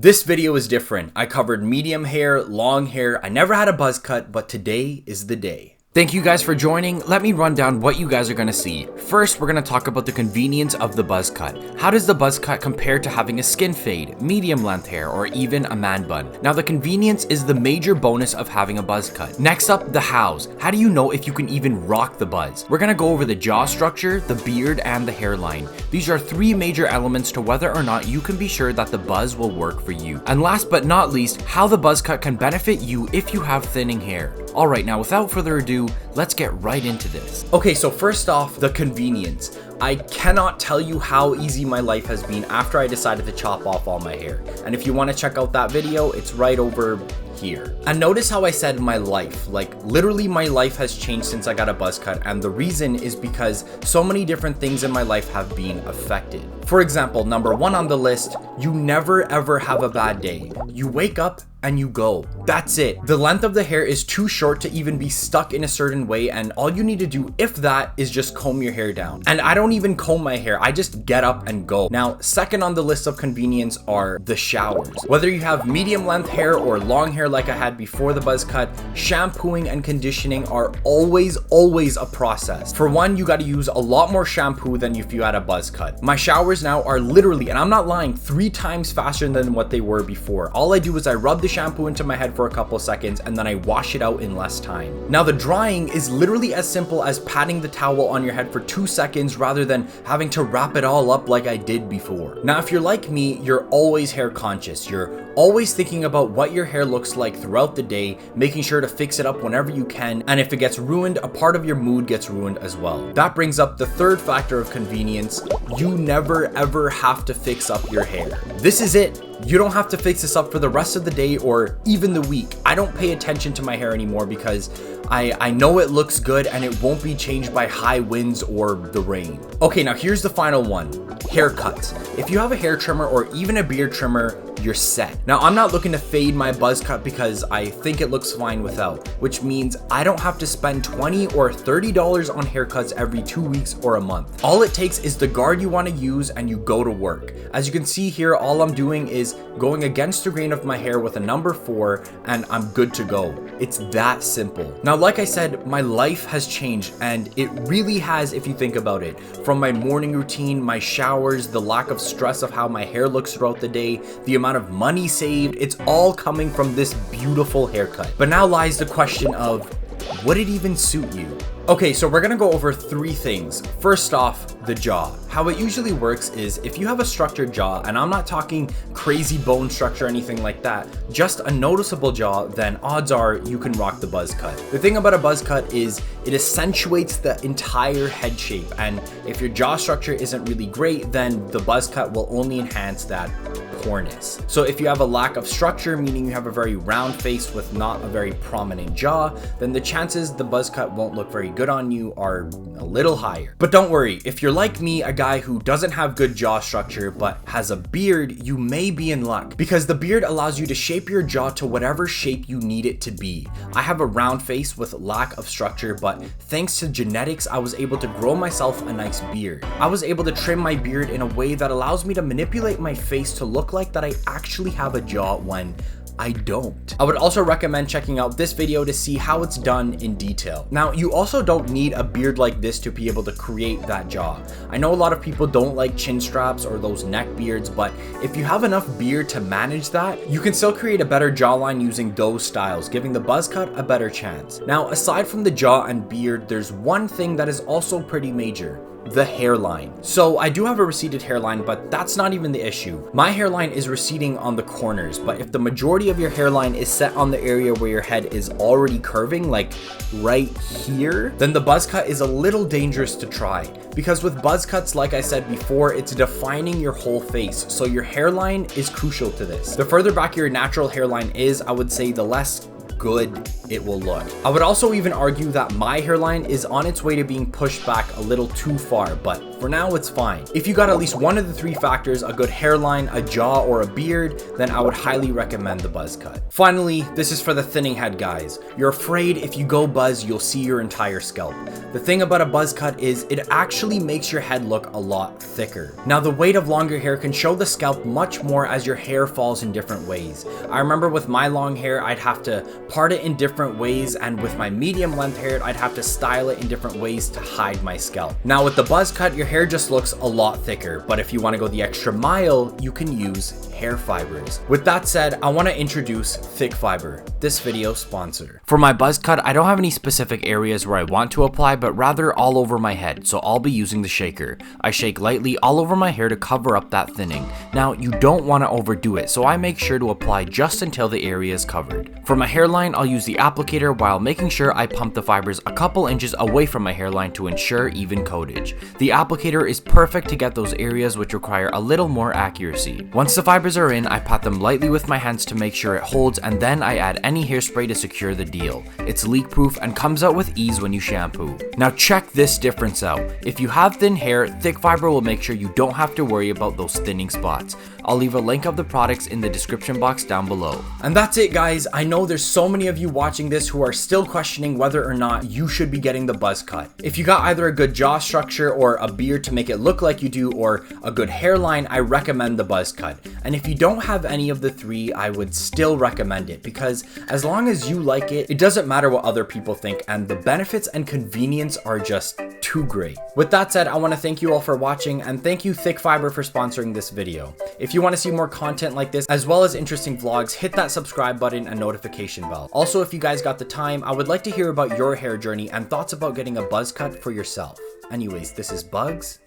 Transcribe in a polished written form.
This video is different. I covered medium hair, long hair. I never had a buzz cut, but today is the day. Thank you guys for joining. Let me run down what you guys are going to see. First, we're going to talk about the convenience of the buzz cut. How does the buzz cut compare to having a skin fade, medium length hair, or even a man bun? Now, the convenience is the major bonus of having a buzz cut. Next up, the hows. How do you know if you can even rock the buzz? We're going to go over the jaw structure, the beard, and the hairline. These are three major elements to whether or not you can be sure that the buzz will work for you. And last but not least, how the buzz cut can benefit you if you have thinning hair. Alright, now without further ado, let's get right into this. Okay, so first off, the convenience. I cannot tell you how easy my life has been after I decided to chop off all my hair. And if you want to check out that video, it's right over here. And notice how I said my life, like literally my life has changed since I got a buzz cut, and the reason is because so many different things in my life have been affected. For example, number one on the list, you never ever have a bad day. You wake up and you go. That's it. The length of the hair is too short to even be stuck in a certain way, and all you need to do, if that, is just comb your hair down. And I don't even comb my hair, I just get up and go. Now, second on the list of convenience are the showers. Whether you have medium length hair or long hair like I had before the buzz cut, shampooing and conditioning are always a process. For one, you gotta use a lot more shampoo than if you had a buzz cut. My showers now are literally, and I'm not lying, 3 times faster than what they were before. All I do is I rub the shampoo into my head for a couple seconds and then I wash it out in less time. Now the drying is literally as simple as patting the towel on your head for 2 seconds rather than having to wrap it all up like I did before. Now if you're like me, you're always hair conscious. You're always thinking about what your hair looks like throughout the day, making sure to fix it up whenever you can, and if it gets ruined, a part of your mood gets ruined as well. That brings up the third factor of convenience. You never ever have to fix up your hair. This is it. You don't have to fix this up for the rest of the day or even the week. I don't pay attention to my hair anymore because I know it looks good and it won't be changed by high winds or the rain. Okay, now here's the final one. Haircuts. If you have a hair trimmer or even a beard trimmer, you're set. Now, I'm not looking to fade my buzz cut because I think it looks fine without, which means I don't have to spend $20 or $30 on haircuts every 2 weeks or a month. All it takes is the guard you want to use and you go to work. As you can see here, all I'm doing is going against the grain of my hair with a number 4 and I'm good to go. It's that simple. Now, like I said, my life has changed and it really has if you think about it. From my morning routine, my showers, the lack of stress of how my hair looks throughout the day, the amount of money saved, it's all coming from this beautiful haircut. But now lies the question of, would it even suit you? Okay, so we're gonna go over 3 things. First off, the jaw. How it usually works is if you have a structured jaw, and I'm not talking crazy bone structure or anything like that, just a noticeable jaw, then odds are you can rock the buzz cut. The thing about a buzz cut is it accentuates the entire head shape, and if your jaw structure isn't really great, then the buzz cut will only enhance that poorness. So if you have a lack of structure, meaning you have a very round face with not a very prominent jaw, then the chances the buzz cut won't look very good on you are a little higher. But don't worry, if you're like me, a guy who doesn't have good jaw structure but has a beard, you may be in luck because the beard allows you to shape your jaw to whatever shape you need it to be. I have a round face with lack of structure, but thanks to genetics, I was able to grow myself a nice beard. I was able to trim my beard in a way that allows me to manipulate my face to look like that I actually have a jaw when I don't. I would also recommend checking out this video to see how it's done in detail. Now, you also don't need a beard like this to be able to create that jaw. I know a lot of people don't like chin straps or those neck beards, but if you have enough beard to manage that, you can still create a better jawline using those styles, giving the buzz cut a better chance. Now, aside from the jaw and beard, there's one thing that is also pretty major. The hairline. So I do have a receded hairline, but that's not even the issue. My hairline is receding on the corners, but if the majority of your hairline is set on the area where your head is already curving, like right here, then the buzz cut is a little dangerous to try. Because with buzz cuts, like I said before, it's defining your whole face, so your hairline is crucial to this. The further back your natural hairline is, I would say the less good it will look. I would also even argue that my hairline is on its way to being pushed back a little too far, but for now it's fine. If you got at least one of the three factors, a good hairline, a jaw, or a beard, then I would highly recommend the buzz cut. Finally, this is for the thinning head guys. You're afraid if you go buzz, you'll see your entire scalp. The thing about a buzz cut is it actually makes your head look a lot thicker. Now, the weight of longer hair can show the scalp much more as your hair falls in different ways. I remember with my long hair, I'd have to part it in different ways, and with my medium length hair, I'd have to style it in different ways to hide my scalp. Now with the buzz cut, your hair just looks a lot thicker, but if you want to go the extra mile, you can use hair fibers. With that said, I want to introduce Thickfiber, this video sponsor. For my buzz cut, I don't have any specific areas where I want to apply, but rather all over my head, so I'll be using the shaker. I shake lightly all over my hair to cover up that thinning. Now, you don't want to overdo it, so I make sure to apply just until the area is covered. For my hairline, I'll use the applicator while making sure I pump the fibers a couple inches away from my hairline to ensure even coatage. The applicator is perfect to get those areas which require a little more accuracy. Once the fibers are in, I pat them lightly with my hands to make sure it holds, and then I add any hairspray to secure the deal. It's leak proof and comes out with ease when you shampoo. Now check this difference out. If you have thin hair, Thickfiber will make sure you don't have to worry about those thinning spots. I'll leave a link of the products in the description box down below. And that's it guys. I know there's so many of you watching this who are still questioning whether or not you should be getting the buzz cut. If you got either a good jaw structure or a beard to make it look like you do, or a good hairline, I recommend the buzz cut. And if you don't have any of the three, I would still recommend it, because as long as you like it, it doesn't matter what other people think, and the benefits and convenience are just too great. With that said, I want to thank you all for watching, and thank you Thickfiber for sponsoring this video. If you want to see more content like this, as well as interesting vlogs, hit that subscribe button and notification bell. Also, if you guys got the time, I would like to hear about your hair journey and thoughts about getting a buzz cut for yourself. Anyways, this is Bugs,